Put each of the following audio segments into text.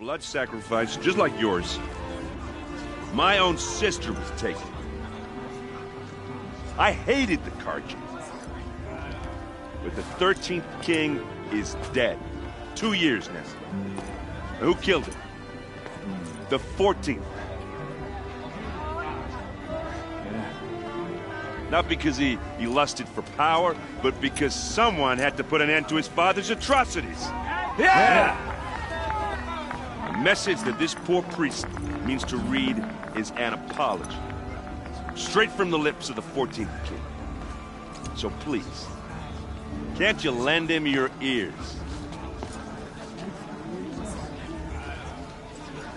blood sacrifice just like yours. My own sister was taken. I hated the Carja. But the 13th king is dead. 2 years now. And who killed him? The 14th. Not because he lusted for power, but because someone had to put an end to his father's atrocities. Yeah! The message that this poor priest means to read is an apology. Straight from the lips of the 14th king. So please, can't you lend him your ears?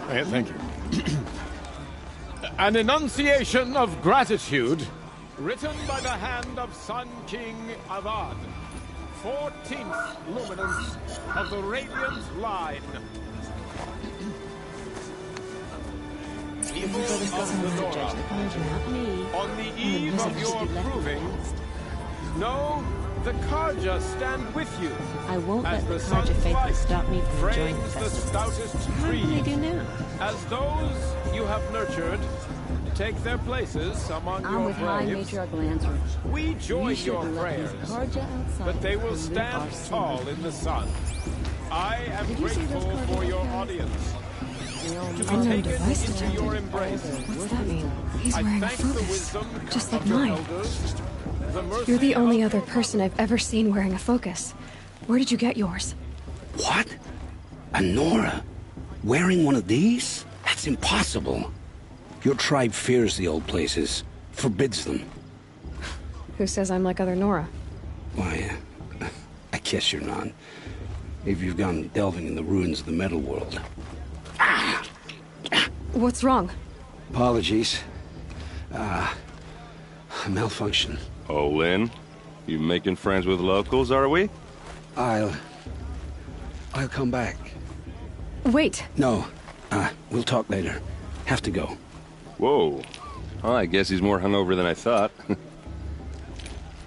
Thank you. An enunciation of gratitude written by the hand of Sun King Avad, 14th luminance of the Radiant Line. People of the Nora, on the eve of your proving, know the Carja stand with you. I won't let the Carja faithful stop me from enjoying the festival. What do they do now? As those you have nurtured take their places among your with High braves, Matriarch Lancer. we join You your shouldn't let prayers, these Carja outside but they will pollute stand our tall scene. in the sun. I am Did you see those grateful Carja for your outside? audience. To be Unknown taken device into detected. your embrace, What's that mean? He's I wearing a thank the focus, wisdom just like of your mine. elders, the mercy You're the only of other your person I've ever seen wearing a focus. Where did you get yours? What? A Nora? Wearing one of these? That's impossible. Your tribe fears the old places, forbids them. Who says I'm like other Nora? Why, I guess you're not. If you've gone delving in the ruins of the metal world. What's wrong? Apologies. Malfunction. Oh, Lynn, you making friends with locals, are we? I'll come back. Wait. No, we'll talk later. Have to go. Whoa. Well, I guess he's more hungover than I thought.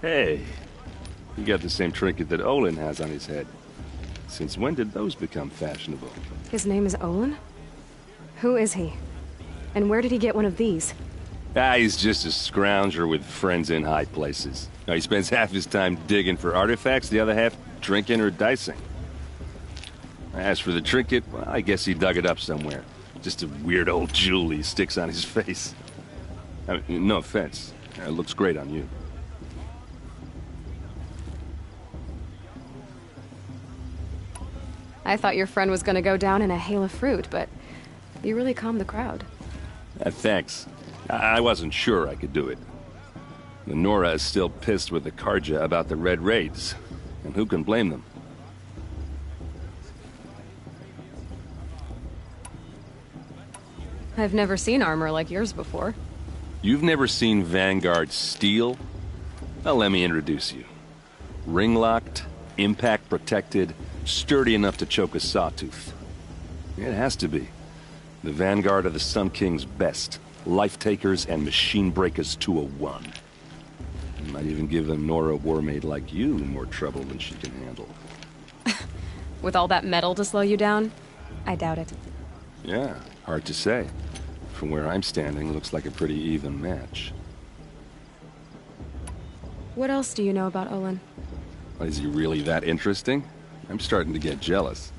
Hey, you got the same trinket that Olin has on his head. Since when did those become fashionable? His name is Olin? Who is he? And where did he get one of these? He's just a scrounger with friends in high places. Now, he spends half his time digging for artifacts, the other half drinking or dicing. As for the trinket, well, I guess he dug it up somewhere. Just a weird old jewel he sticks on his face. I mean, no offense. It looks great on you. I thought your friend was gonna go down in a hail of fruit, but you really calmed the crowd. Thanks. I wasn't sure I could do it. The Nora is still pissed with the Carja about the Red Raids, and who can blame them? I've never seen armor like yours before. You've never seen Vanguard steel? Well, let me introduce you. Ring-locked, impact-protected, sturdy enough to choke a sawtooth. It has to be. The Vanguard of the Sun King's best. Life-takers and machine-breakers to a one. Might even give a Nora warmaid like you more trouble than she can handle. With all that metal to slow you down? I doubt it. Yeah, hard to say. From where I'm standing, looks like a pretty even match. What else do you know about Olin? Is he really that interesting? I'm starting to get jealous.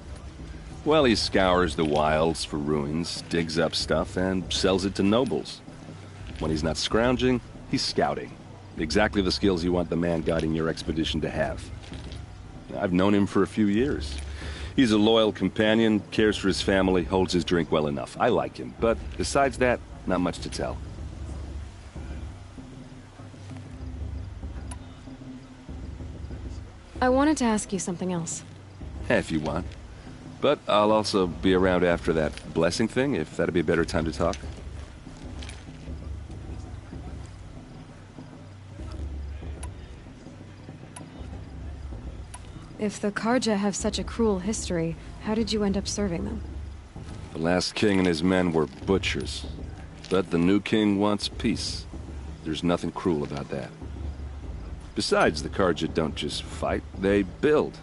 Well, he scours the wilds for ruins, digs up stuff, and sells it to nobles. When he's not scrounging, he's scouting. Exactly the skills you want the man guiding your expedition to have. I've known him for a few years. He's a loyal companion, cares for his family, holds his drink well enough. I like him, but besides that, not much to tell. I wanted to ask you something else. If you want. But I'll also be around after that blessing thing, if that'd be a better time to talk. If the Carja have such a cruel history, how did you end up serving them? The last king and his men were butchers. But the new king wants peace. There's nothing cruel about that. Besides, the Carja don't just fight, they build.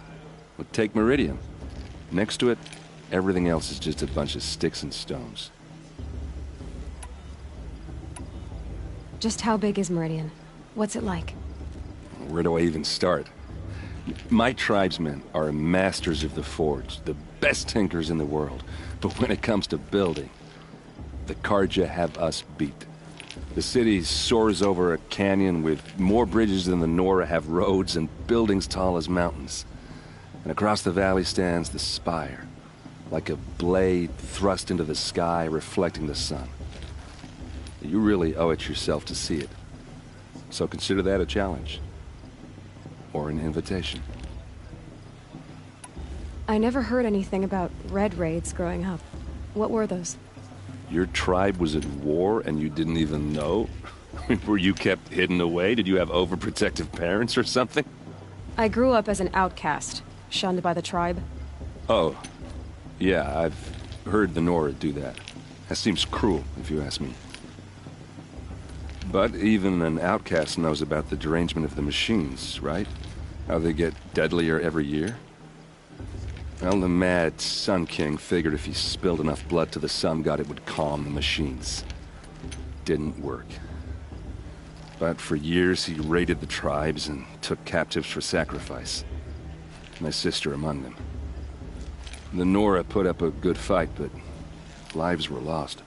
Take Meridian. Next to it, Everything else is just a bunch of sticks and stones. Just how big is Meridian? What's it like? Where do I even start? My tribesmen are masters of the forge, the best tinkers in the world. But when it comes to building, the Carja have us beat. The city soars over a canyon with more bridges than the Nora have roads and buildings tall as mountains. And across the valley stands the spire, like a blade thrust into the sky reflecting the sun. You really owe it yourself to see it. So consider that a challenge. Or an invitation. I never heard anything about red raids growing up. What were those? Your tribe was at war and you didn't even know? Were you kept hidden away? Did you have overprotective parents or something? I grew up as an outcast, shunned by the tribe. Oh, yeah, I've heard the Nora do that. That seems cruel, if you ask me. But even an outcast knows about the derangement of the machines, right? How they get deadlier every year? Well, the mad Sun King figured if he spilled enough blood to the Sun God, it would calm the machines. Didn't work. But for years, he raided the tribes and took captives for sacrifice. My sister among them. The Nora put up a good fight, but lives were lost.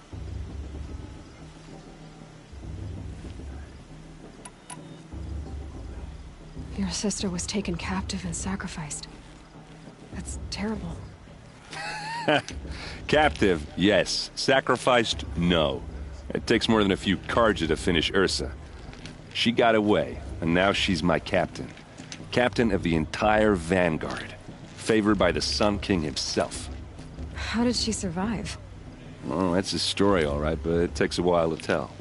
Your sister was taken captive and sacrificed. That's terrible. Captive, yes. Sacrificed, no. It takes more than a few Carja to finish Ursa. She got away, and now she's my captain. Captain of the entire Vanguard. Favored by the Sun King himself. How did she survive? Oh, that's a story, all right, but it takes a while to tell.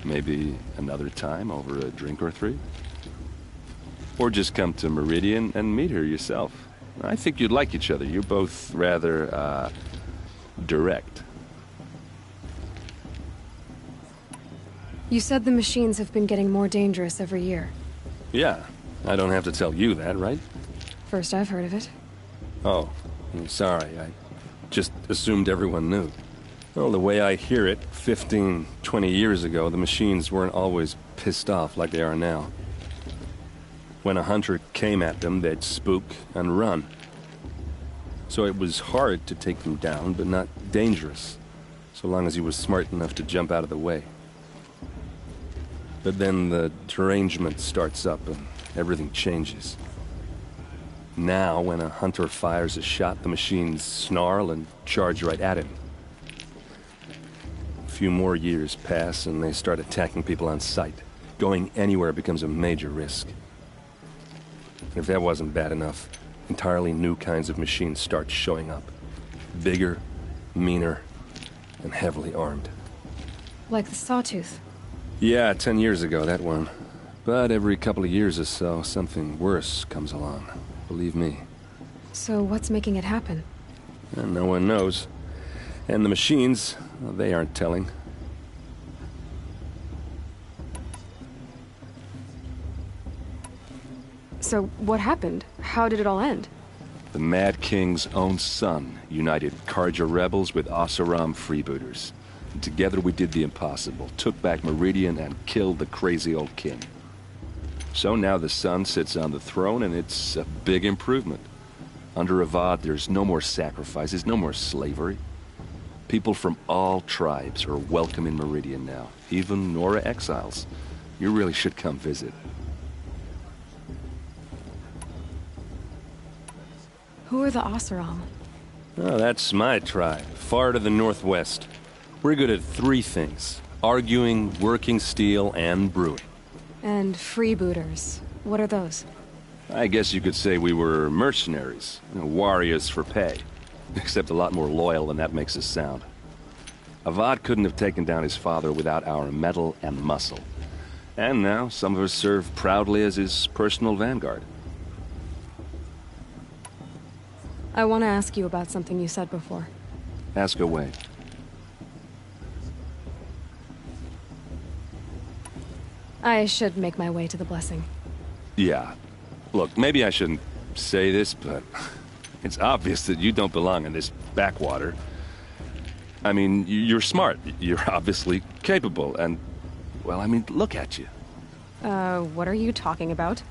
Maybe another time over a drink or three? Or just come to Meridian and meet her yourself. I think you'd like each other. You're both rather, direct. You said the machines have been getting more dangerous every year. Yeah, I don't have to tell you that, right? First I've heard of it. Oh, I'm sorry. I just assumed everyone knew. Well, the way I hear it, 15, 20 years ago, the machines weren't always pissed off like they are now. When a hunter came at them, they'd spook and run. So it was hard to take them down, but not dangerous, so long as he was smart enough to jump out of the way. But then the derangement starts up and everything changes. Now, when a hunter fires a shot, the machines snarl and charge right at him. A few more years pass and they start attacking people on sight. Going anywhere becomes a major risk. If that wasn't bad enough, entirely new kinds of machines start showing up. Bigger, meaner, and heavily armed. Like the Sawtooth. Yeah, 10 years ago, that one. But every couple of years or so, something worse comes along. Believe me. So what's making it happen? And no one knows. And the machines, well, they aren't telling. So what happened? How did it all end? The Mad King's own son united Carja rebels with Oseram freebooters. And together we did the impossible, took back Meridian and killed the crazy old king. So now the son sits on the throne and it's a big improvement. Under Avad, there's no more sacrifices, no more slavery. People from all tribes are welcome in Meridian now, even Nora exiles. You really should come visit. Who are the Oseram? Oh, that's my tribe, far to the northwest. We're good at three things: arguing, working steel, and brewing. And freebooters. What are those? I guess you could say we were mercenaries, warriors for pay. Except a lot more loyal than that makes us sound. Avad couldn't have taken down his father without our metal and muscle. And now some of us serve proudly as his personal vanguard. I want to ask you about something you said before. Ask away. I should make my way to the blessing. Yeah. Look, maybe I shouldn't say this, but It's obvious that you don't belong in this backwater. I mean, you're smart. You're obviously capable, and... well, I mean, look at you. What are you talking about?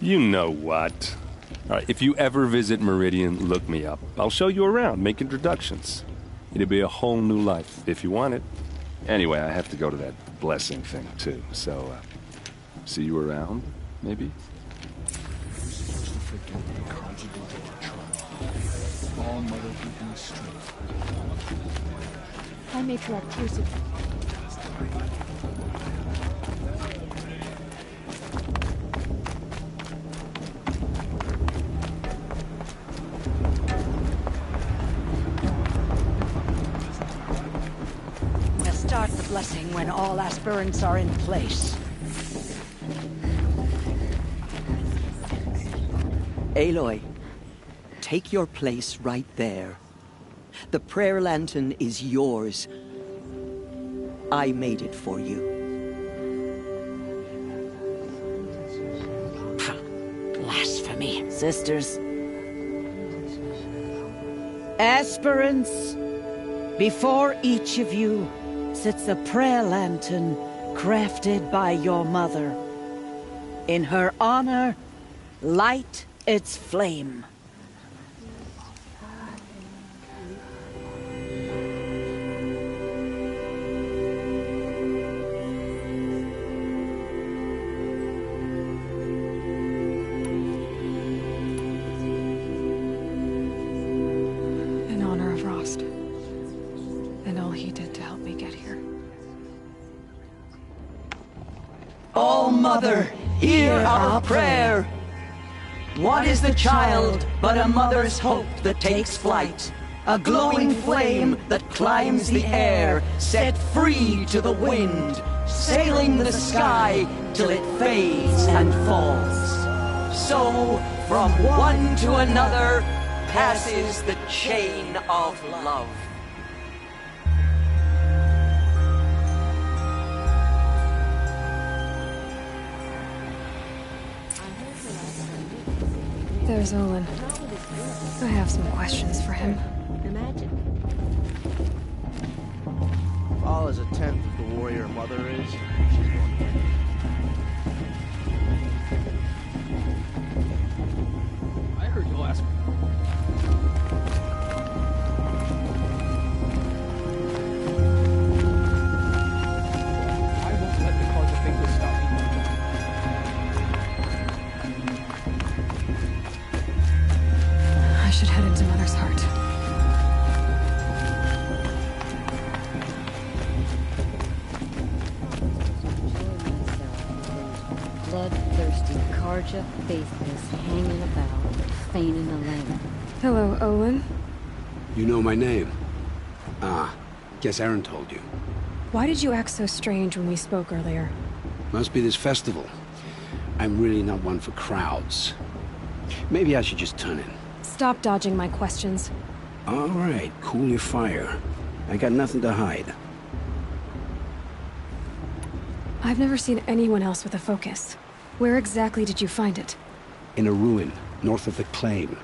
You know what. All right, if you ever visit Meridian, look me up. I'll show you around, make introductions. It'll be a whole new life, if you want it. Anyway, I have to go to that blessing thing, too. So, see you around, maybe? I may correct Crucible. Start the blessing when all aspirants are in place. Aloy, take your place right there. The prayer lantern is yours. I made it for you. Blasphemy. Sisters. Aspirants, before each of you sits a prayer lantern crafted by your mother. In her honor, light its flame. In honor of Rost. And all he did to help me get here. All Mother, hear our prayer. What is the child but a mother's hope that takes flight? A glowing flame that climbs the air, set free to the wind, sailing the sky till it fades and falls. So, from one to another, passes the chain of love. There's Olin. I have some questions for him. All is a tenth of the warrior mother is. I heard you'll ask. I won't let the cause of things stop me. I should head into Mother's Heart. Bloodthirsty Karja faithless hanging about, feigning a lamb. Hello, Olin. You know my name? Ah, guess Aaron told you. Why did you act so strange when we spoke earlier? Must be this festival. I'm really not one for crowds. Maybe I should just turn in. Stop dodging my questions. All right, cool your fire. I got nothing to hide. I've never seen anyone else with a focus. Where exactly did you find it? In a ruin, north of the Claim.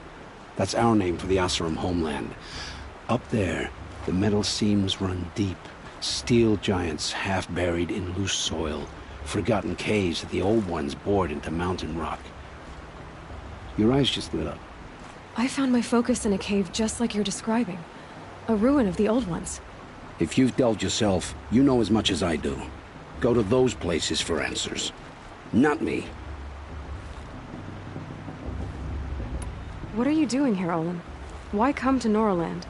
That's our name for the Asuram homeland. Up there, the metal seams run deep. Steel giants half buried in loose soil. Forgotten caves that the old ones bored into mountain rock. Your eyes just lit up. I found my focus in a cave just like you're describing. A ruin of the old ones. If you've delved yourself, you know as much as I do. Go to those places for answers. Not me. What are you doing here, Olin? Why come to Norland?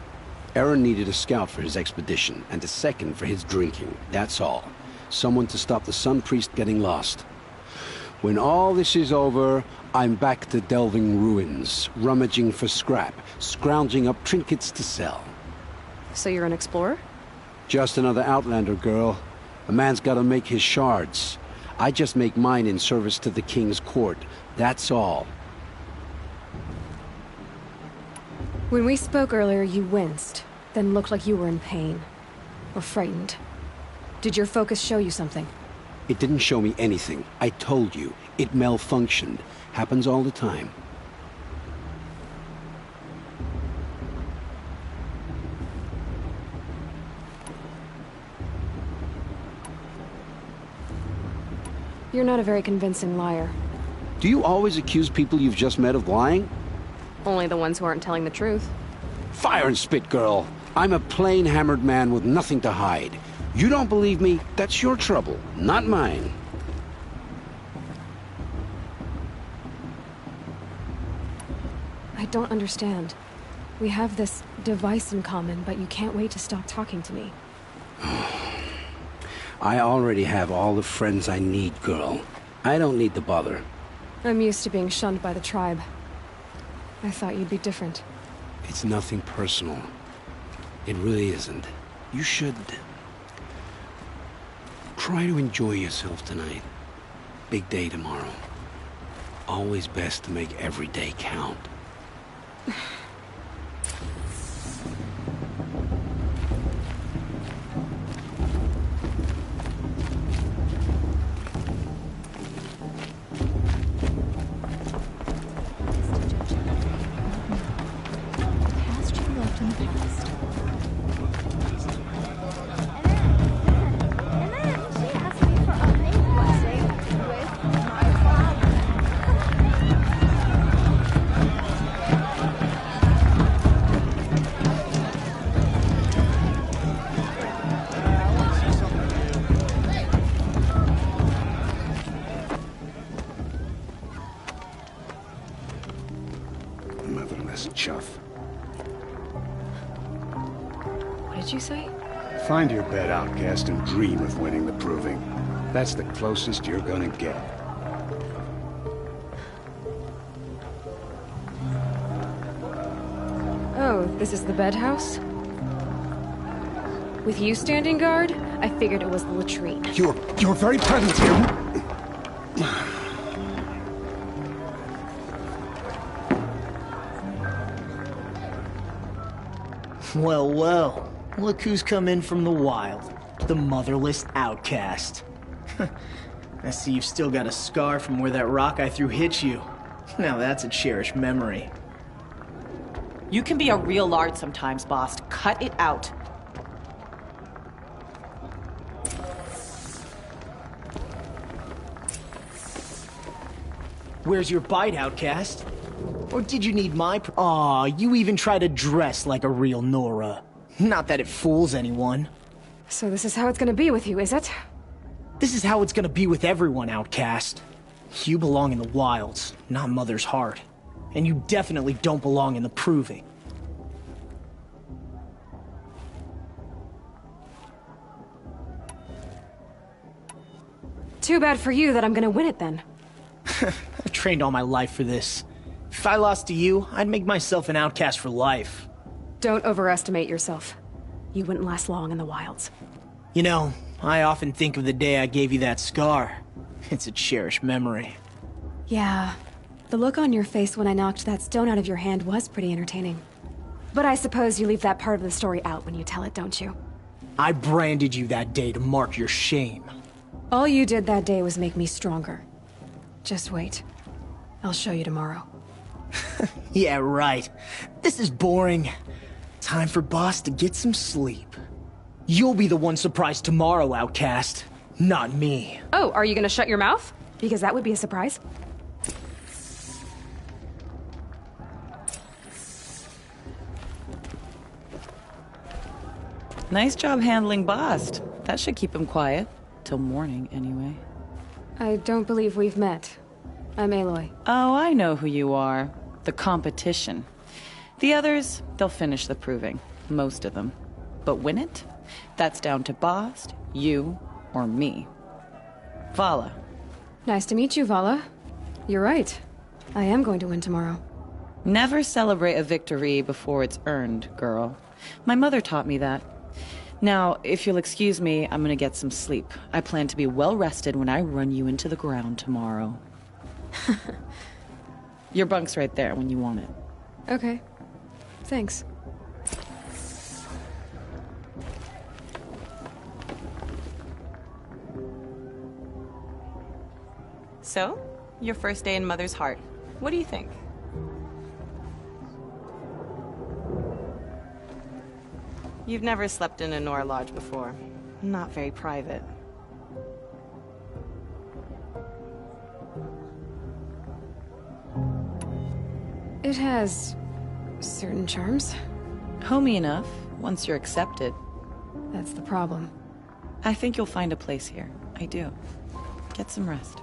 Aaron needed a scout for his expedition, and a second for his drinking. That's all. Someone to stop the Sun Priest getting lost. When all this is over, I'm back to delving ruins, rummaging for scrap, scrounging up trinkets to sell. So you're an explorer? Just another Outlander, girl. A man's gotta make his shards. I just make mine in service to the King's court. That's all. When we spoke earlier, you winced, then looked like you were in pain. Or frightened. Did your focus show you something? It didn't show me anything. I told you. It malfunctioned. Happens all the time. You're not a very convincing liar. Do you always accuse people you've just met of lying? Only the ones who aren't telling the truth. Fire and spit, girl. I'm a plain hammered man with nothing to hide. You don't believe me? That's your trouble, not mine. I don't understand. We have this device in common, but you can't wait to stop talking to me. I already have all the friends I need, girl. I don't need the bother. I'm used to being shunned by the tribe. I thought you'd be different. It's nothing personal. It really isn't. You should... try to enjoy yourself tonight. Big day tomorrow. Always best to make every day count. Motherless chuff. What did you say? Find your bed, outcast, and dream of winning the proving. That's the closest you're gonna get. Oh, this is the bed house? With you standing guard, I figured it was the latrine. Your very presence here... Well, well. Look who's come in from the wild. The motherless outcast. I see you've still got a scar from where that rock I threw hit you. Now that's a cherished memory. You can be a real lard sometimes, boss. Cut it out. Where's your bite, outcast? Or did you need my Aw, you even try to dress like a real Nora. Not that it fools anyone. So this is how it's gonna be with you, is it? This is how it's gonna be with everyone, outcast. You belong in the wilds, not Mother's heart. And you definitely don't belong in the proving. Too bad for you that I'm gonna win it then. I've trained all my life for this. If I lost to you, I'd make myself an outcast for life. Don't overestimate yourself. You wouldn't last long in the wilds. You know, I often think of the day I gave you that scar. It's a cherished memory. Yeah, the look on your face when I knocked that stone out of your hand was pretty entertaining. But I suppose you leave that part of the story out when you tell it, don't you? I branded you that day to mark your shame. All you did that day was make me stronger. Just wait. I'll show you tomorrow. Yeah, right. This is boring. Time for Boss to get some sleep. You'll be the one surprised tomorrow, outcast. Not me. Oh, are you gonna shut your mouth? Because that would be a surprise. Nice job handling Bast. That should keep him quiet. Till morning, anyway. I don't believe we've met. I'm Aloy. Oh, I know who you are. The competition. The others, they'll finish the proving. Most of them. But win it? That's down to Bast, you, or me. Vala. Nice to meet you, Vala. You're right. I am going to win tomorrow. Never celebrate a victory before it's earned, girl. My mother taught me that. Now, if you'll excuse me, I'm gonna get some sleep. I plan to be well rested when I run you into the ground tomorrow. Your bunk's right there when you want it. Okay. Thanks. So, your first day in Mother's heart. What do you think? You've never slept in a Nora lodge before. Not very private. It has certain charms. Homey enough, once you're accepted. That's the problem. I think you'll find a place here. I do. Get some rest.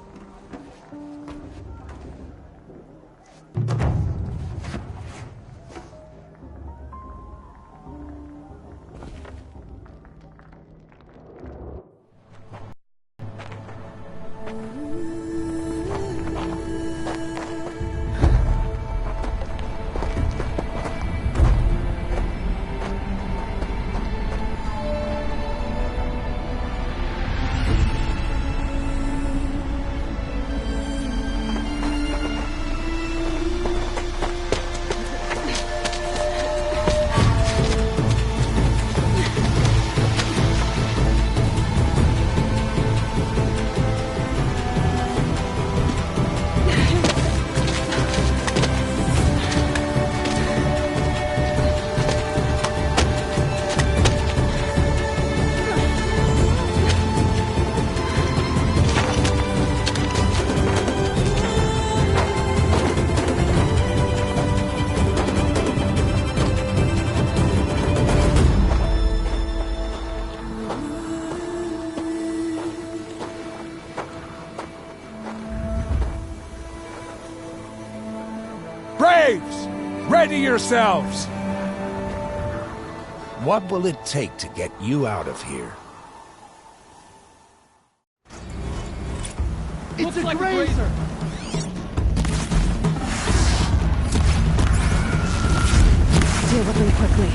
Braves! Ready yourselves! What will it take to get you out of here? It's a grazer! Deal with them quickly.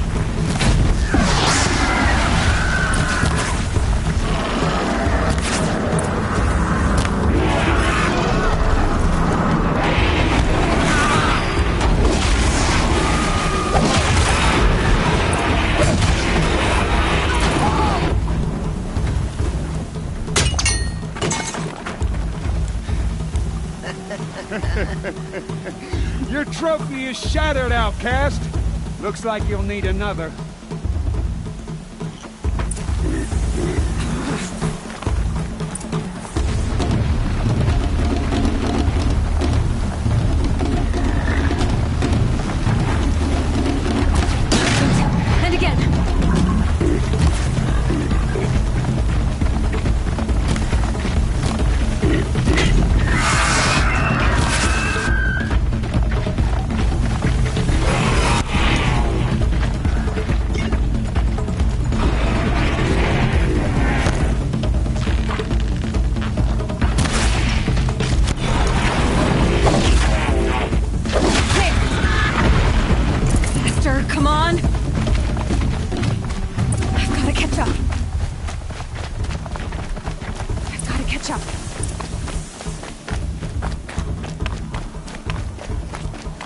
Your trophy is shattered, outcast. Looks like you'll need another. And again. Come on! I've gotta catch up. I've gotta catch up.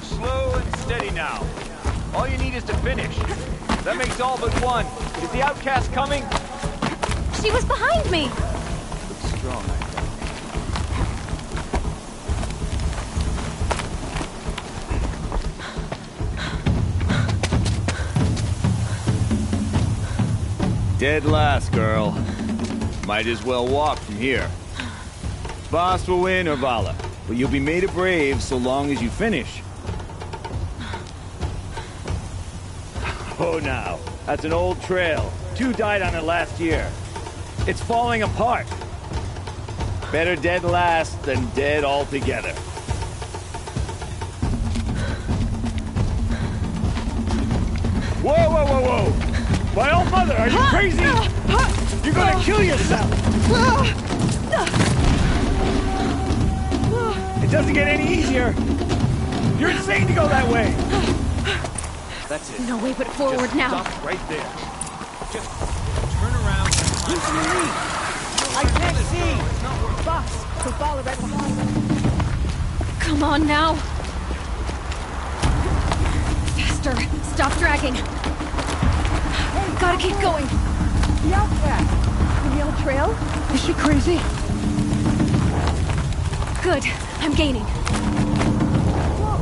Slow and steady now. All you need is to finish. That makes all but one. Is the outcast coming? She was behind me! Looks strong. Dead last, girl. Might as well walk from here. Boss will win or Vala, but you'll be made a brave so long as you finish. Oh, now. That's an old trail. 2 died on it last year. It's falling apart. Better dead last than dead altogether. Whoa, whoa, whoa, whoa! My old mother, are you crazy? You're gonna kill yourself! It doesn't get any easier! You're insane to go that way! That's it. No way but forward Just now. Stop right there. Just turn around. Listen to me! I can't see! Boss, so follow right behind. Come on now. Faster. Stop dragging. Gotta keep going. The outcast! The old trail? Is she crazy? Good. I'm gaining. Whoa!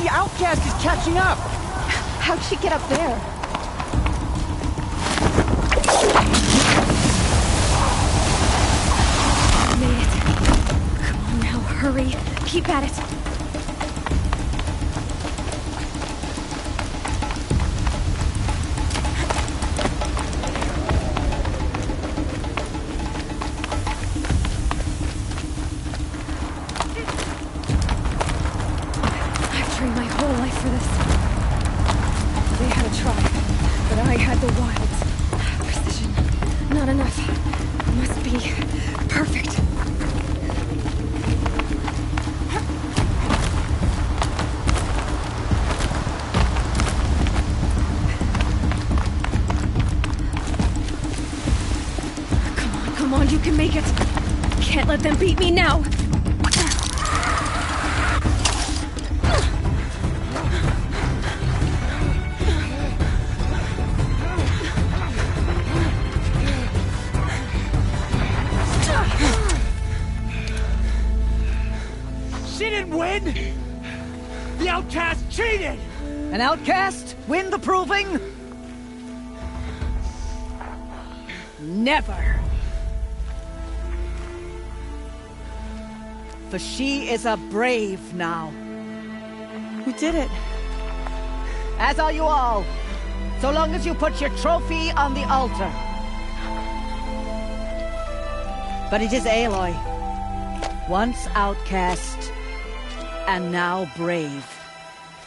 The outcast is catching up! How'd she get up there? Made it. Come on now, hurry. Keep at it. for this. They had a tribe, but I had the wilds. Precision. Not enough. Must be perfect. Come on, you can make it. Can't let them beat me now. She didn't win! The outcast cheated! An outcast win the proving? Never. For she is a brave now. We did it. As are you all. So long as you put your trophy on the altar. But it is Aloy. Once outcast, and now brave,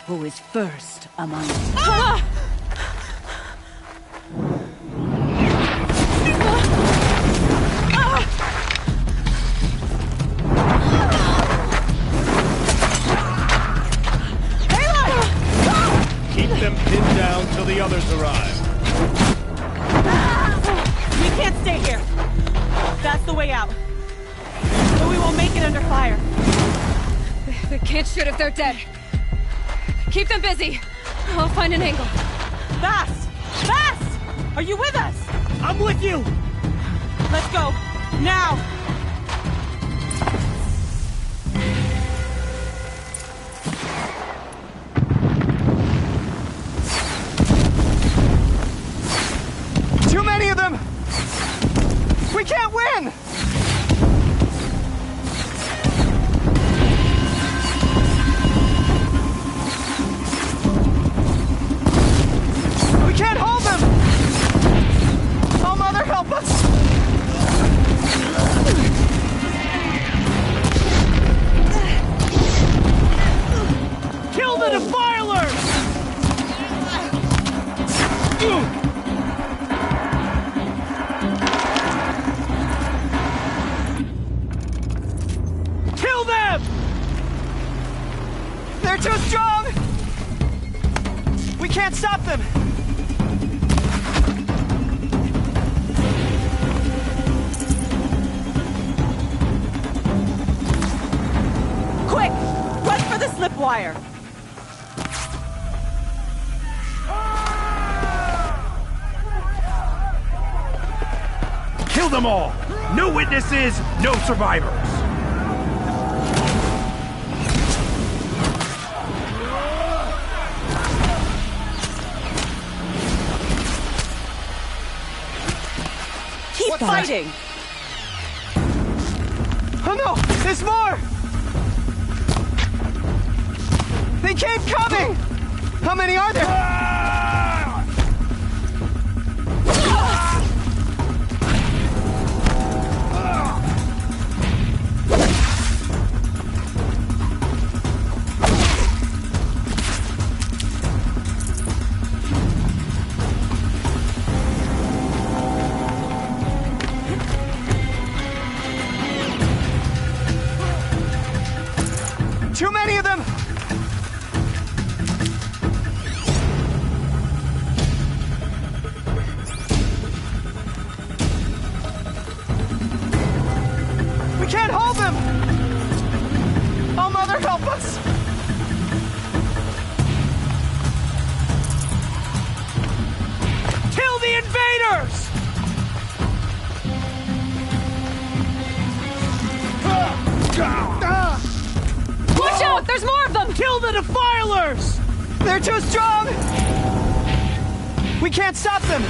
who is first among us. Ah! Keep them pinned down till the others arrive. We can't stay here. That's the way out. But we won't make it under fire. They can't shoot if they're dead. Keep them busy. I'll find an angle. Fast! Fast! Are you with us? I'm with you! Let's go. Now! Too many of them! We can't win! We can't hold them! Oh, Mother, help us! Kill the defilers! Kill them! They're too strong! We can't stop them! Quick! Run for the slip wire! Kill them all! No witnesses, no survivors! Keep fighting! Oh no! There's more! They keep coming! How many are there? Too many of them! We can't hold them! Oh, Mother, help us! Kill the invaders! Watch out! There's more of them! Kill the defilers! They're too strong! We can't stop them!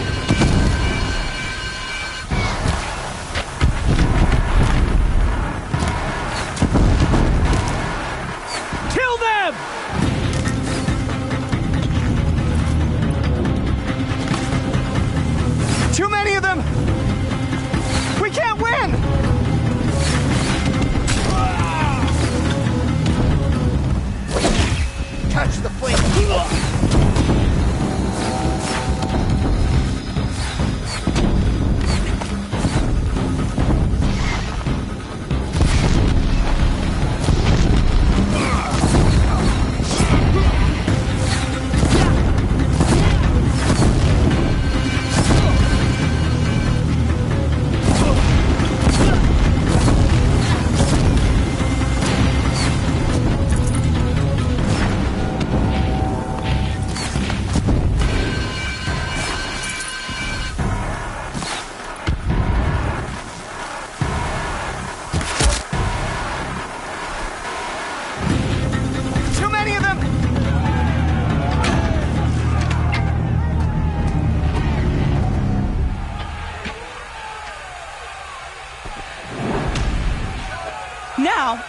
Kill them! Too many of them! We can't win! Catch the flame!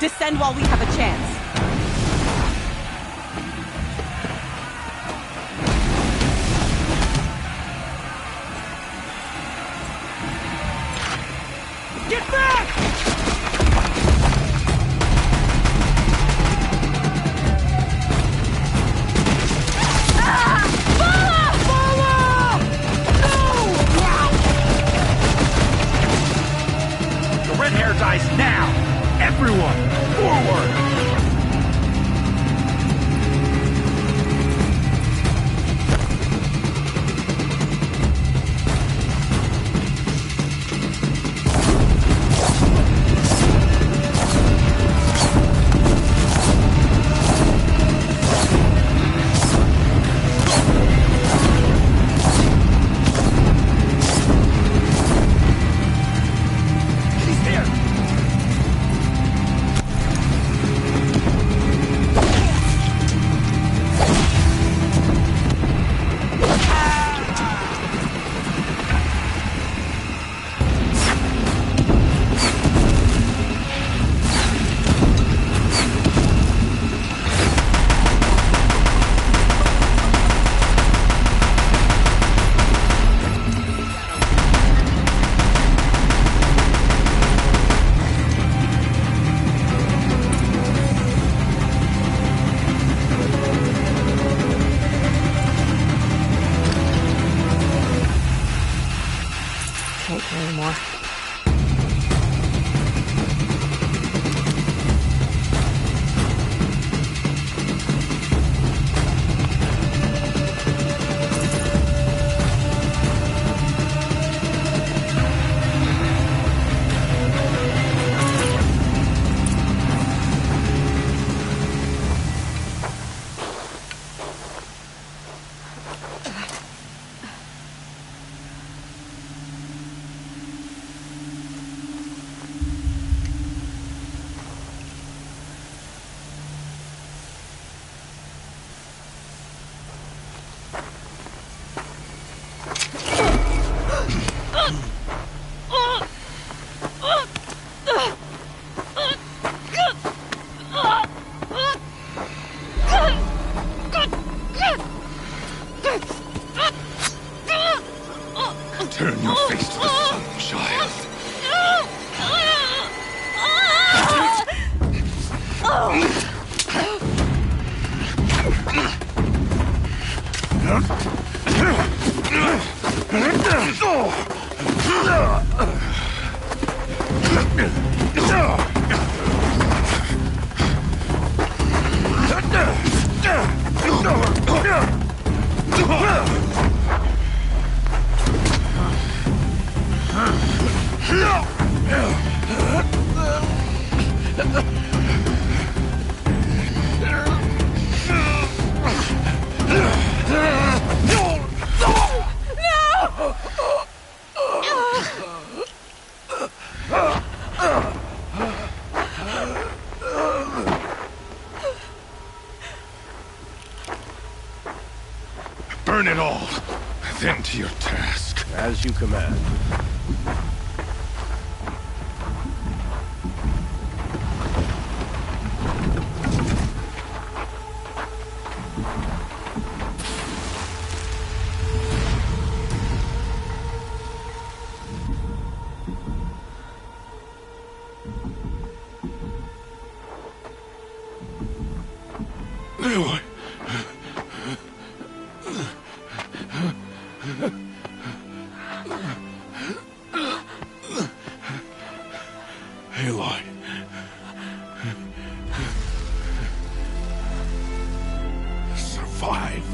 Descend while we have a chance. Get back! The red hair dies now! Everyone, forward! Anymore. Turn your face to the sun, child. Burn it all, then to your task. As you command. Aloy. Aloy. Survive.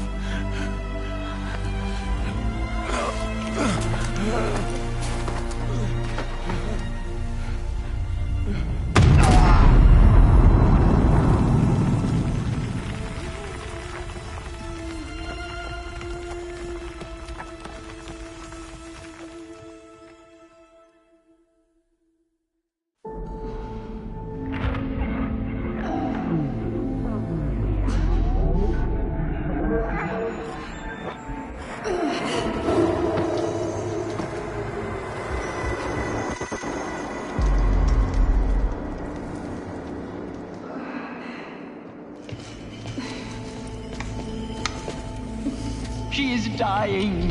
She is dying.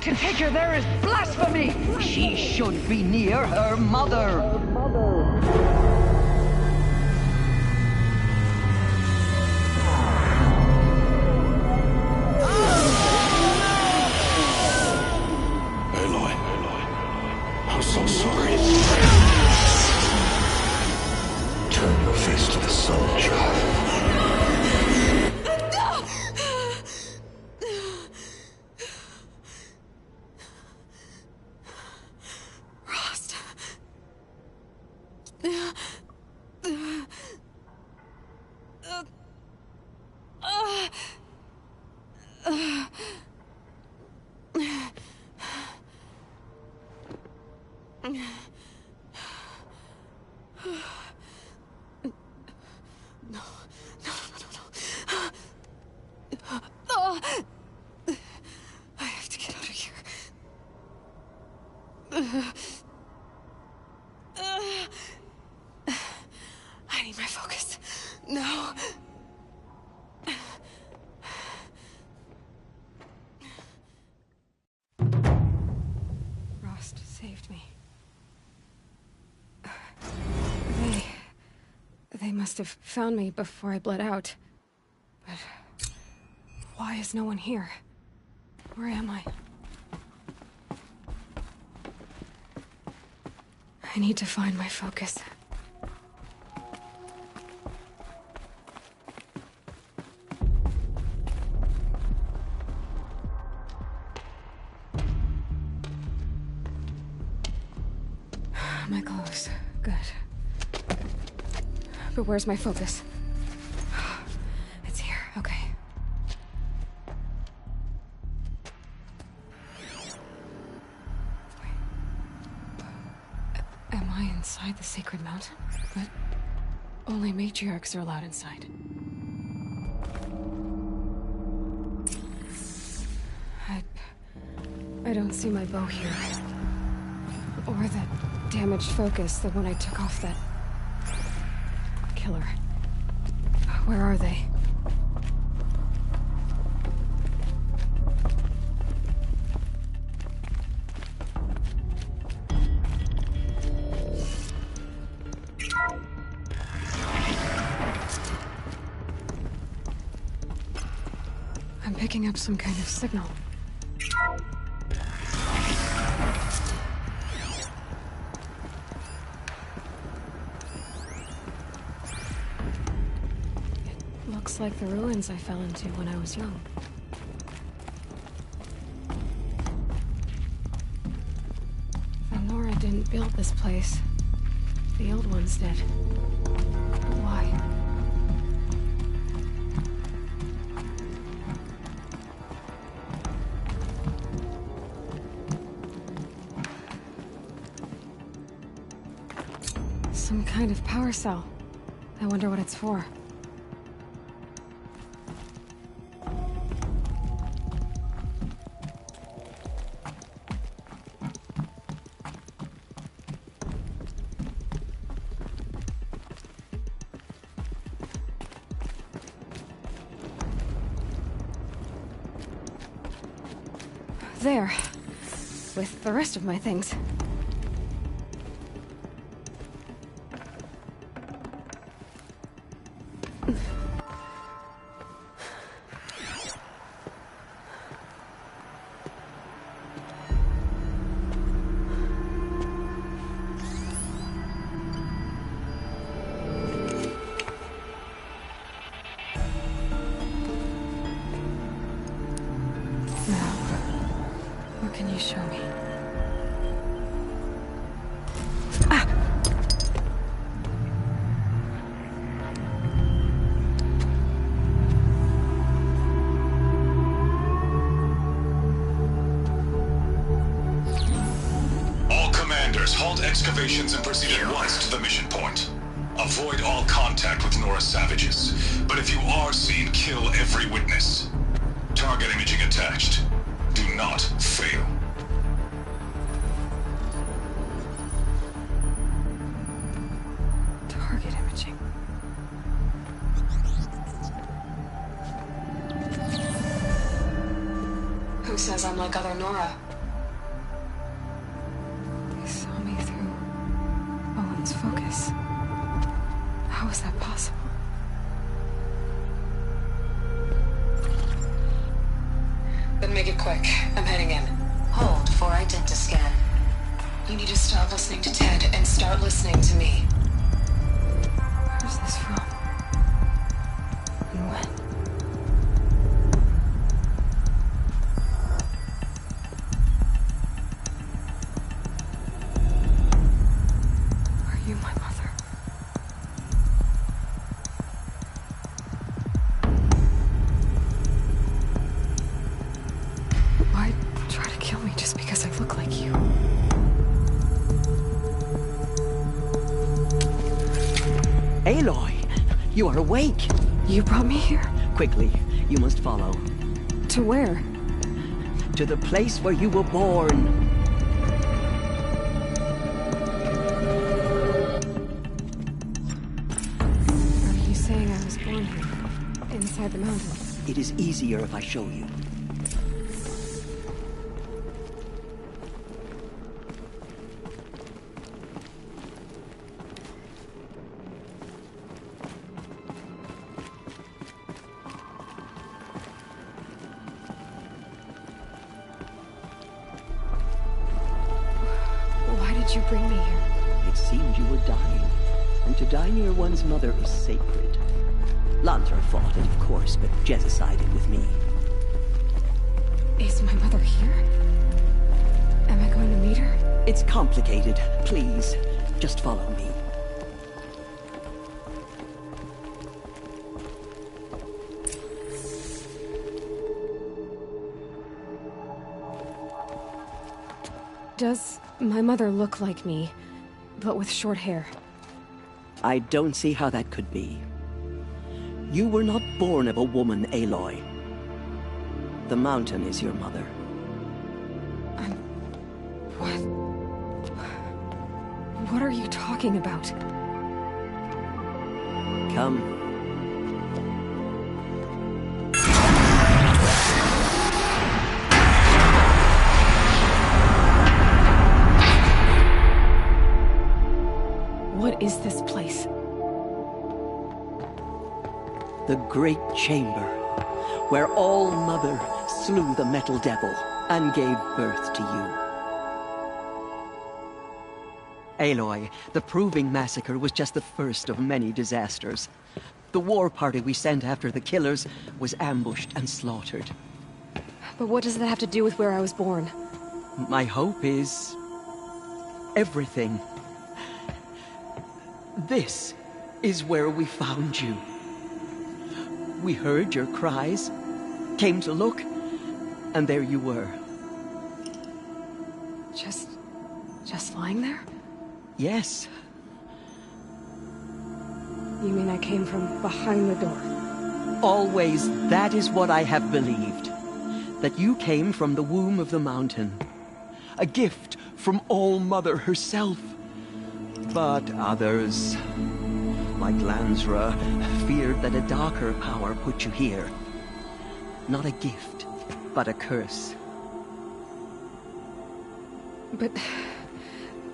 To take her there is blasphemy! She should be near her mother. Aloy, I'm so sorry. Turn your face to the sun, child. I have to get out of here. I need my focus. No. Rost saved me. They must have found me before I bled out. But why is no one here? Where am I? I need to find my focus. My clothes. Good. But where's my focus? It's here. Okay. Am I inside the sacred mountain? But only matriarchs are allowed inside. I don't see my bow here. Or that damaged focus, the one I took off that killer. Where are they? I'm picking up some kind of signal. Looks like the ruins I fell into when I was young. Nora didn't build this place. The old ones did. Why? Some kind of power cell. I wonder what it's for. There. With the rest of my things. Can you show me? Ah! All commanders, halt excavations and proceed at once to the mission point. Avoid all contact with Nora's savages. But if you are seen, kill every witness. Target imaging attached. Do not says I'm like other Nora. They saw me through Owen's focus. How is that possible? Then make it quick. I'm heading in. Hold for identiscan. You need to stop listening to Ted and start listening to me. Where's this from? And when? Are you my mother? Why try to kill me just because I look like you? Aloy, you are awake. You brought me here? Quickly, you must follow. To where? To the place where you were born. Are you saying I was born here? Inside the mountain? It is easier if I show you. Why did you bring me here? It seemed you were dying, and to die near one's mother is sacred. Lantra fought it, of course, but Jezza sided with me. Is my mother here? Am I going to meet her? It's complicated. Please, just follow me. Does my mother look like me, but with short hair? I don't see how that could be. You were not born of a woman, Aloy. The mountain is your mother. What are you talking about? Come. What is this place? The Great Chamber, where All-Mother slew the Metal Devil and gave birth to you. Aloy, the Proving Massacre was just the first of many disasters. The war party we sent after the killers was ambushed and slaughtered. But what does that have to do with where I was born? My hope is everything. This is where we found you. We heard your cries, came to look, and there you were. Just lying there? Yes. You mean I came from behind the door? Always, that is what I have believed. That you came from the womb of the mountain. A gift from All-Mother herself. But others, like Lansra, feared that a darker power put you here. Not a gift, but a curse. But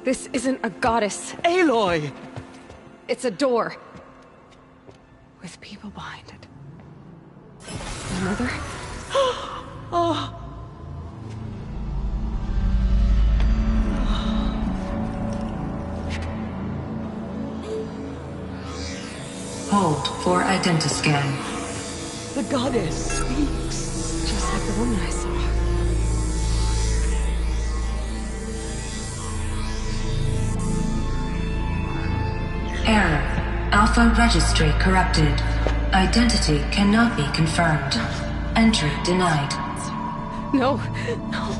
this isn't a goddess. Aloy! It's a door. With people behind it. My mother? Oh! Hold for identiscan. The goddess speaks. Just like the woman I saw. Error. Alpha registry corrupted. Identity cannot be confirmed. Entry denied. No, no.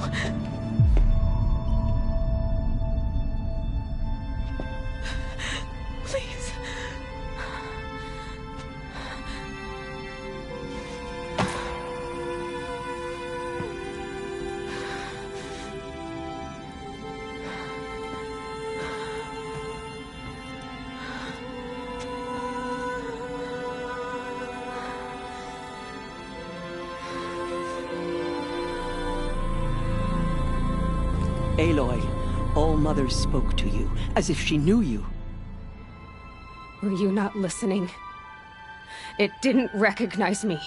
Please. Aloy, All-Mother spoke to you, as if she knew you. Were you not listening? It didn't recognize me.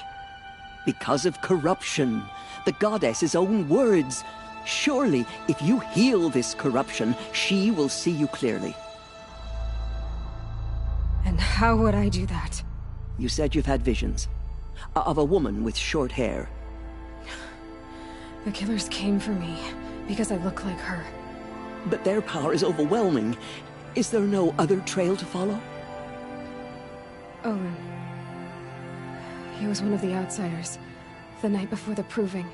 Because of corruption. The goddess's own words. Surely, if you heal this corruption, she will see you clearly. And how would I do that? You said you've had visions. Of a woman with short hair. The killers came for me, because I look like her. But their power is overwhelming. Is there no other trail to follow? Owen. He was one of the outsiders, the night before the proving.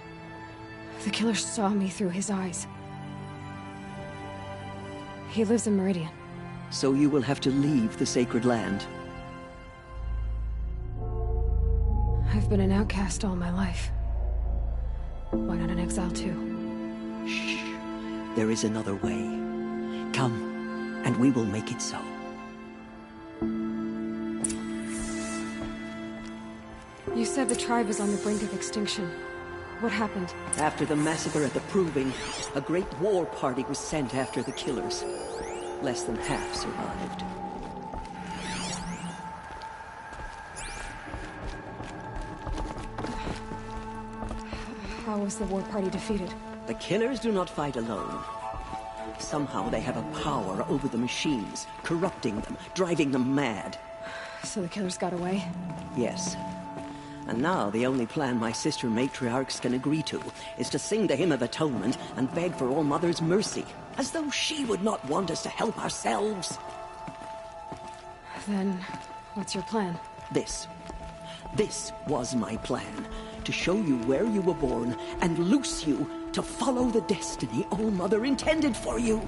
The killer saw me through his eyes. He lives in Meridian. So you will have to leave the sacred land. I've been an outcast all my life. Why not an exile too? Shh. There is another way. Come, and we will make it so. You said the tribe was on the brink of extinction. What happened? After the massacre at the Proving, a great war party was sent after the killers. Less than half survived. How was the war party defeated? The killers do not fight alone. Somehow they have a power over the machines, corrupting them, driving them mad. So the killers got away? Yes. And now the only plan my sister matriarchs can agree to is to sing the Hymn of Atonement and beg for All-Mother's mercy, as though she would not want us to help ourselves. Then, what's your plan? This was my plan. To show you where you were born and loose you to follow the destiny All-Mother intended for you.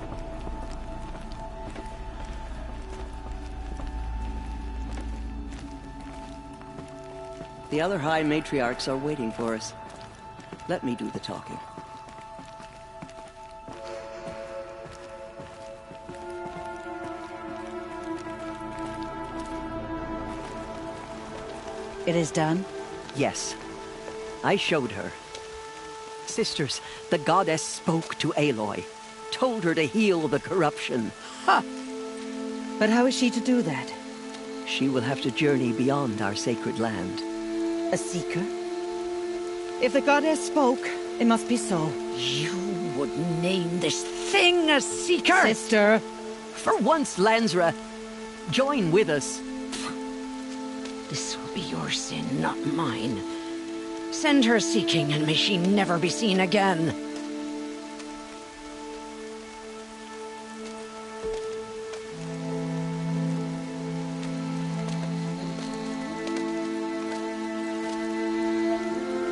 The other High Matriarchs are waiting for us. Let me do the talking. It is done? Yes. I showed her. Sisters, the goddess spoke to Aloy. Told her to heal the corruption. Ha! But how is she to do that? She will have to journey beyond our sacred land. A seeker? If the goddess spoke, it must be so. You would name this thing a seeker? Sister! For once, Lansra, join with us. This will be your sin, not mine. Send her seeking, and may she never be seen again.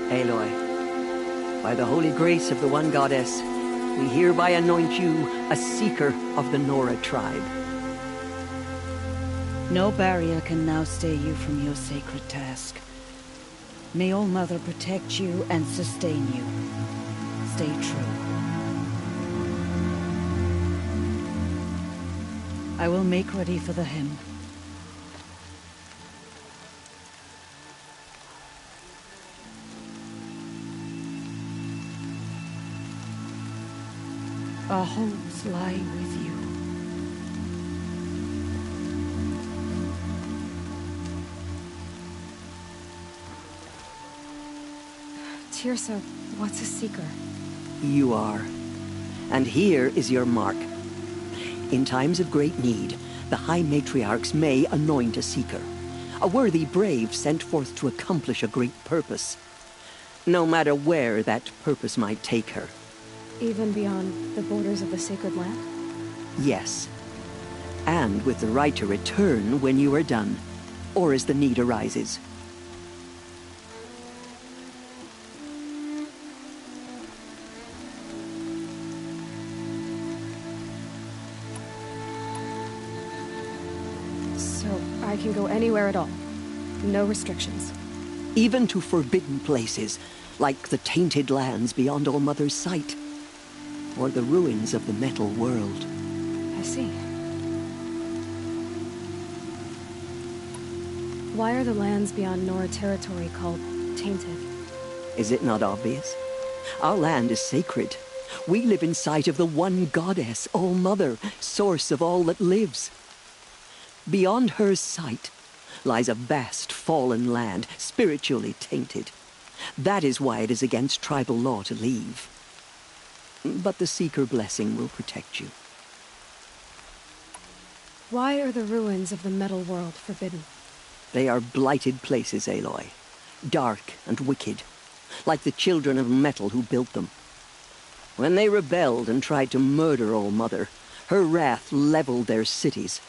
Aloy, by the holy grace of the one goddess, we hereby anoint you a seeker of the Nora tribe. No barrier can now stay you from your sacred task. May All-Mother protect you and sustain you. Stay true. I will make ready for the hymn. Our homes lie with you. Tirsa, what's a seeker? You are. And here is your mark. In times of great need, the High Matriarchs may anoint a seeker. A worthy brave sent forth to accomplish a great purpose. No matter where that purpose might take her. Even beyond the borders of the sacred land? Yes. And with the right to return when you are done, or as the need arises. So I can go anywhere at all? No restrictions? Even to forbidden places, like the tainted lands beyond All-Mother's sight. Or the ruins of the metal world. I see. Why are the lands beyond Nora territory called tainted? Is it not obvious? Our land is sacred, We live in sight of the one goddess, All-Mother, source of all that lives. Beyond her sight lies a vast fallen land, spiritually tainted. That is why it is against tribal law to leave. But the Seeker blessing will protect you. Why are the ruins of the metal world forbidden? They are blighted places, Aloy. Dark and wicked, like the children of metal who built them. When they rebelled and tried to murder All-Mother, her wrath leveled their cities,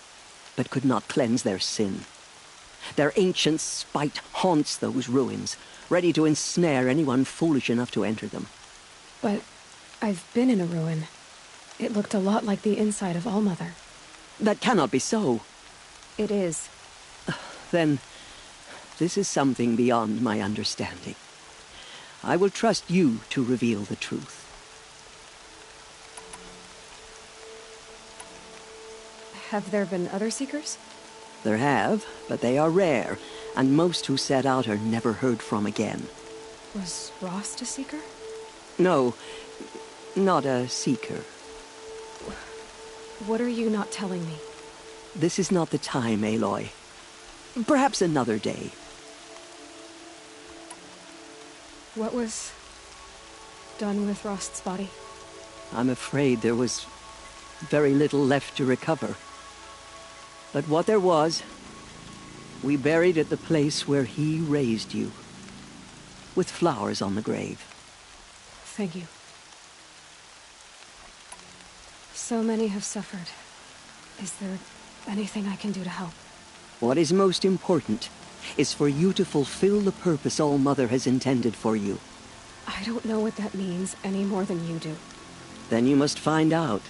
but could not cleanse their sin. Their ancient spite haunts those ruins, ready to ensnare anyone foolish enough to enter them. But I've been in a ruin. It looked a lot like the inside of All-Mother. That cannot be so. It is. Then, this is something beyond my understanding. I will trust you to reveal the truth. Have there been other Seekers? There have, but they are rare, and most who set out are never heard from again. Was Rost a Seeker? No, not a Seeker. What are you not telling me? This is not the time, Aloy. Perhaps another day. What was done with Rost's body? I'm afraid there was very little left to recover. But what there was, we buried at the place where he raised you, with flowers on the grave. Thank you. So many have suffered. Is there anything I can do to help? What is most important is for you to fulfill the purpose All-Mother has intended for you. I don't know what that means any more than you do. Then you must find out.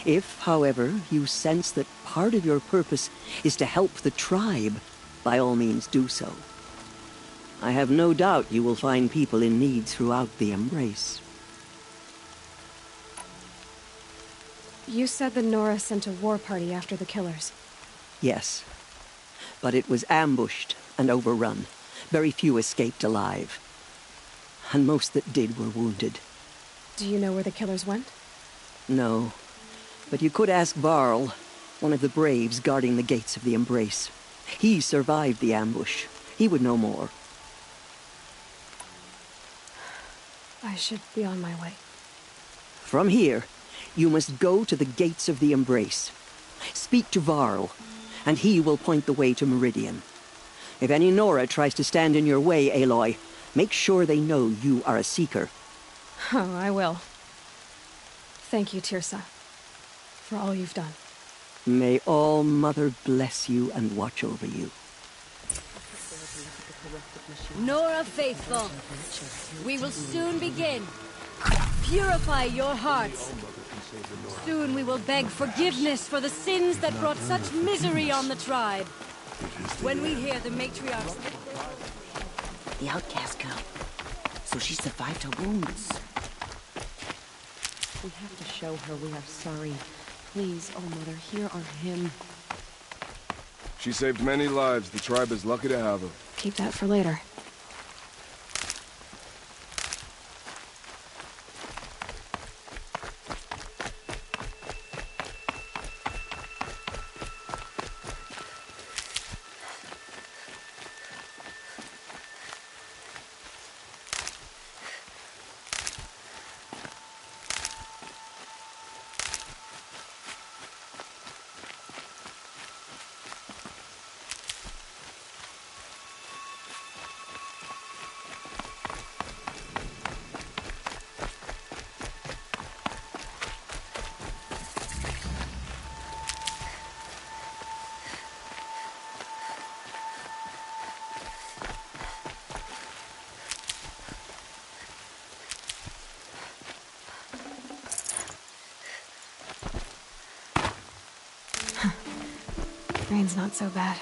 If, however, you sense that part of your purpose is to help the tribe, by all means do so. I have no doubt you will find people in need throughout the Embrace. You said the Nora sent a war party after the killers. Yes, but it was ambushed and overrun. Very few escaped alive. And most that did were wounded. Do you know where the killers went? No, but you could ask Varl, one of the braves guarding the gates of the Embrace. He survived the ambush. He would know more. I should be on my way. From here, you must go to the gates of the Embrace. Speak to Varl, and he will point the way to Meridian. If any Nora tries to stand in your way, Aloy, make sure they know you are a Seeker. Oh, I will. Thank you, Tirsa, for all you've done. May All-Mother bless you and watch over you. Nora Faithful, we will soon begin. Purify your hearts. Soon we will beg forgiveness for the sins that brought such misery on the tribe. When we hear the matriarchs... The outcast girl. So she survived her wounds. We have to show her we are sorry. Please, oh Mother, hear our hymn. She saved many lives. The tribe is lucky to have her. Keep that for later. Rain's not so bad.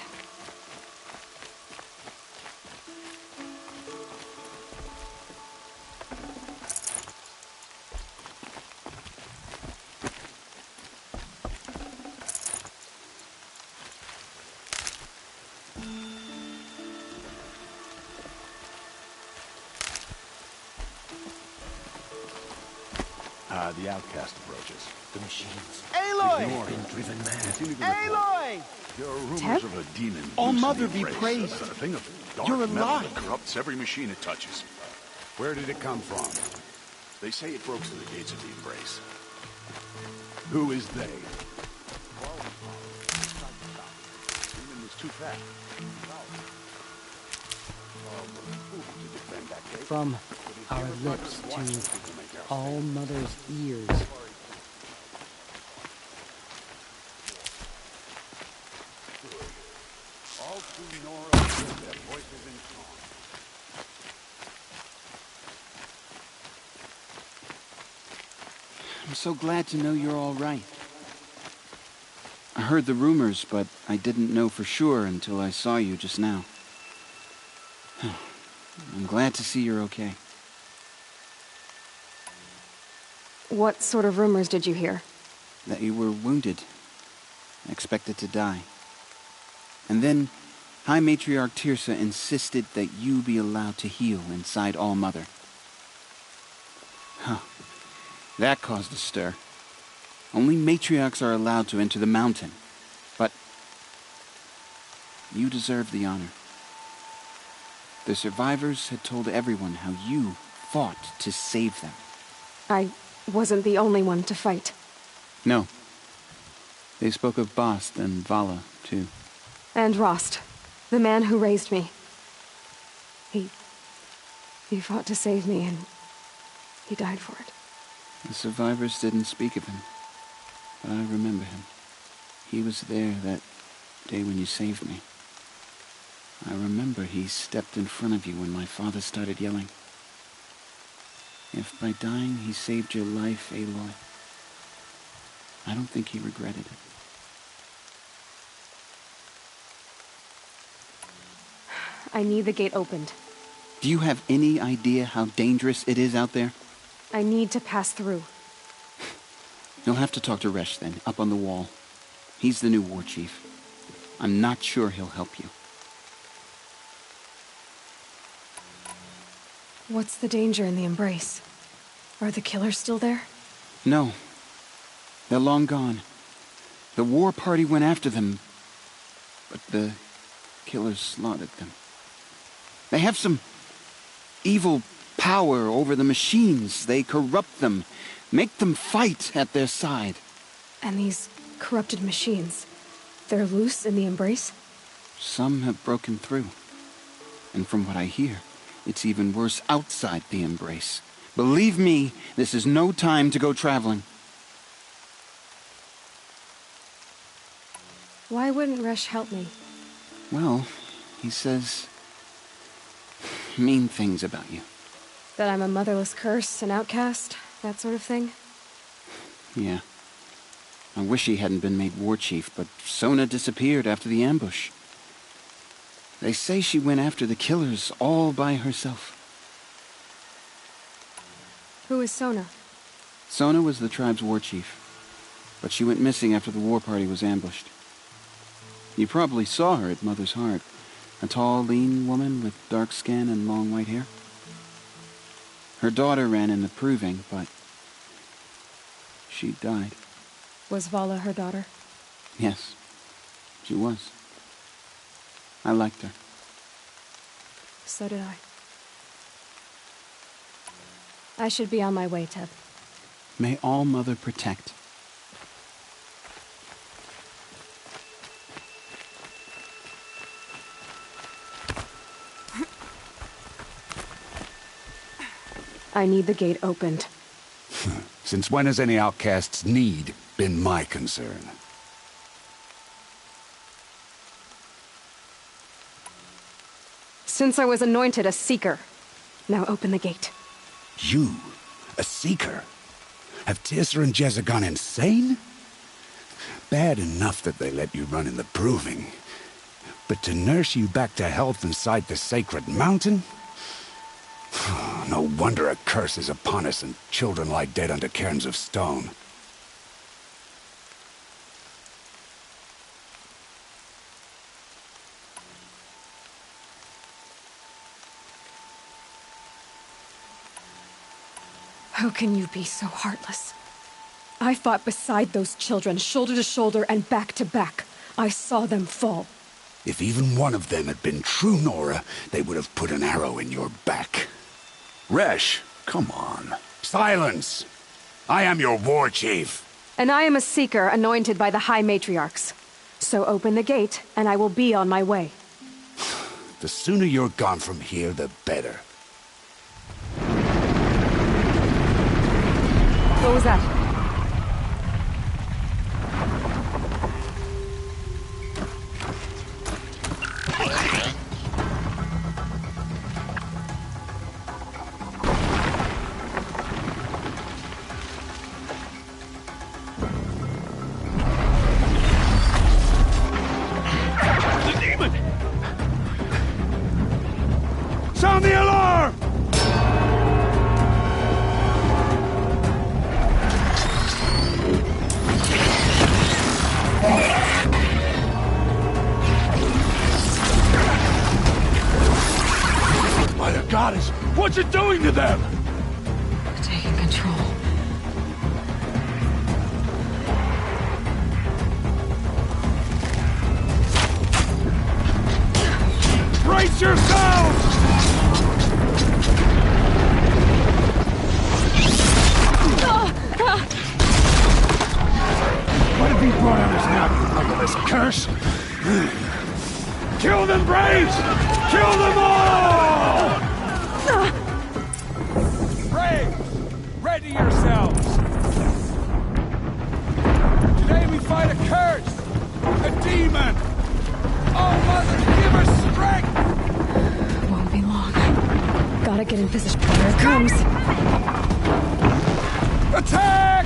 The outcast approaches. The machines. Aloy! Ignore him. Driven mad. Aloy! There are rumors Ted? of a demon. All loose in Mother the be embrace. praised. A thing of dark You're metal alive. that corrupts every machine it touches. Where did it come from? They say it broke through the gates of the embrace. Who is they? Demon was too fast. From our lips to all Mother's ears. All through Nora, their voices in song. I'm so glad to know you're all right. I heard the rumors, but I didn't know for sure until I saw you just now. I'm glad to see you're okay. What sort of rumors did you hear? That you were wounded, expected to die. And then High Matriarch Tirsa insisted that you be allowed to heal inside All Mother. Huh. That caused a stir. Only matriarchs are allowed to enter the mountain. But you deserve the honor. The survivors had told everyone how you fought to save them. I wasn't the only one to fight. No. They spoke of Bast and Vala, too. And Rost, the man who raised me. He fought to save me, and he died for it. The survivors didn't speak of him, but I remember him. He was there that day when you saved me. I remember he stepped in front of you when my father started yelling. If by dying he saved your life, Aloy, I don't think he regretted it. I need the gate opened. Do you have any idea how dangerous it is out there? I need to pass through. You'll have to talk to Resh then, up on the wall. He's the new war chief. I'm not sure he'll help you. What's the danger in the embrace? Are the killers still there? No. They're long gone. The war party went after them, but the killers slaughtered them. They have some evil power over the machines. They corrupt them, make them fight at their side. And these corrupted machines, they're loose in the embrace? Some have broken through. And from what I hear, it's even worse outside the embrace. Believe me, this is no time to go traveling. Why wouldn't Resh help me? Well, he says mean things about you. That I'm a motherless curse, an outcast, that sort of thing? Yeah. I wish he hadn't been made war chief, but Sona disappeared after the ambush. They say she went after the killers all by herself. Who is Sona? Sona was the tribe's war chief, but she went missing after the war party was ambushed. You probably saw her at Mother's Heart. A tall, lean woman with dark skin and long white hair. Her daughter ran in the proving, but she died. Was Vala her daughter? Yes, she was. I liked her. So did I. I should be on my way, Ted. May All Mother protect. I need the gate opened. Since when has any outcast's need been my concern? Since I was anointed a seeker. Now open the gate. You? A seeker? Have Tirsa and Jezza gone insane? Bad enough that they let you run in the proving. But to nurse you back to health inside the sacred mountain? No wonder a curse is upon us and children lie dead under cairns of stone. How can you be so heartless? I fought beside those children, shoulder to shoulder and back to back. I saw them fall. If even one of them had been true Nora, they would have put an arrow in your back. Resh, come on. Silence! I am your war chief. And I am a seeker anointed by the High Matriarchs. So open the gate, and I will be on my way. The sooner you're gone from here, the better. What was that? Sound the alarm! By the goddess, what's it doing to them? Taking control. Brace yourselves! What have you brought on us now, you motherless curse? Kill them, Braves! Kill them all! Braves, ready yourselves! Today we fight a curse! A demon! Oh, Mother, give us strength! Won't be long. Gotta get in position. Here it comes. Attack!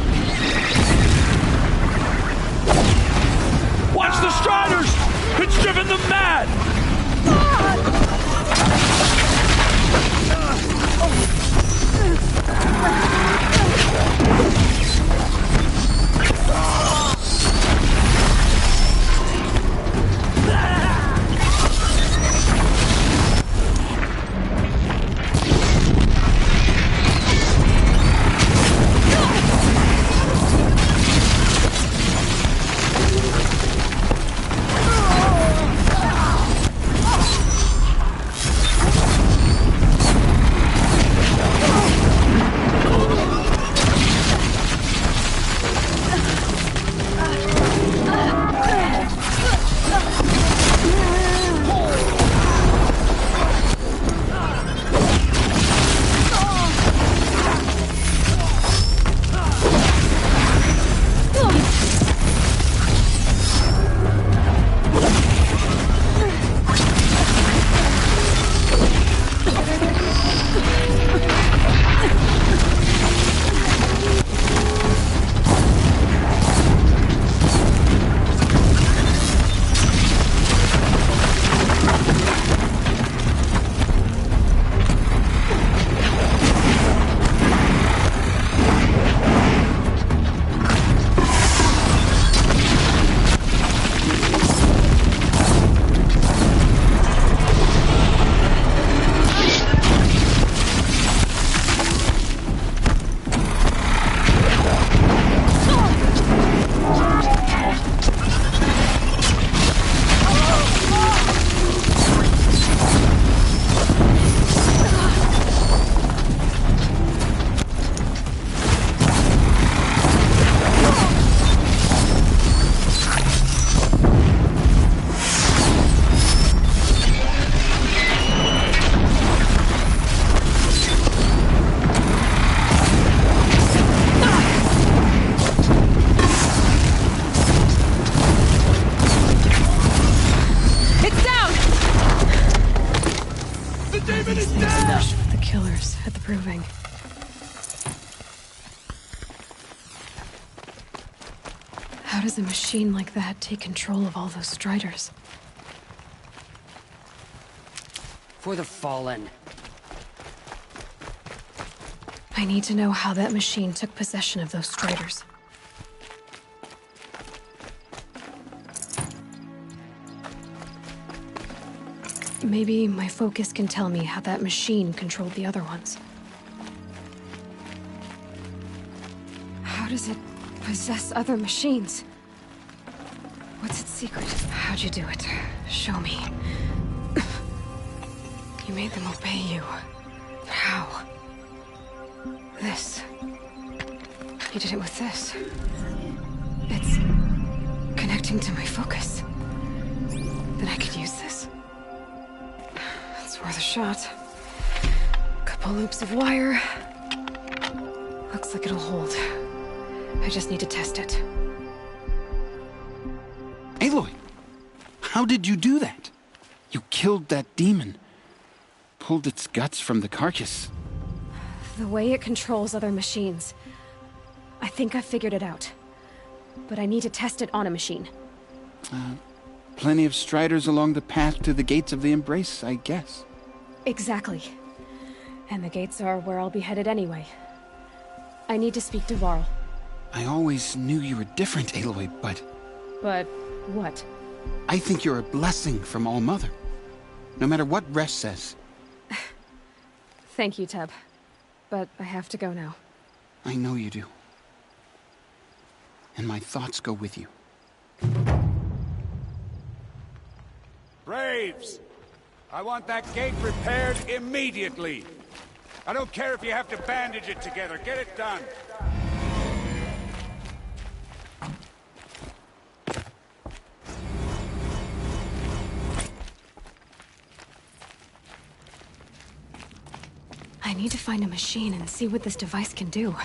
Watch the Striders! It's driven them mad! Proving. How does a machine like that take control of all those Striders? For the Fallen. I need to know how that machine took possession of those Striders. Maybe my focus can tell me how that machine controlled the other ones. How does it possess other machines? What's its secret? How'd you do it? Show me. You made them obey you. How? This. You did it with this. It's connecting to my focus. Then I could use this. It's worth a shot. Couple loops of wire. Looks like it'll hold. I just need to test it. Aloy! How did you do that? You killed that demon. Pulled its guts from the carcass. The way it controls other machines. I think I figured it out. But I need to test it on a machine. Plenty of striders along the path to the gates of the Embrace, I guess. Exactly. And the gates are where I'll be headed anyway. I need to speak to Varl. I always knew you were different, Aloy, but... But what? I think you're a blessing from All Mother. No matter what Resh says. Thank you, Teb. But I have to go now. I know you do. And my thoughts go with you. Braves! I want that gate repaired immediately. I don't care if you have to bandage it together. Get it done. I need to find a machine and see what this device can do.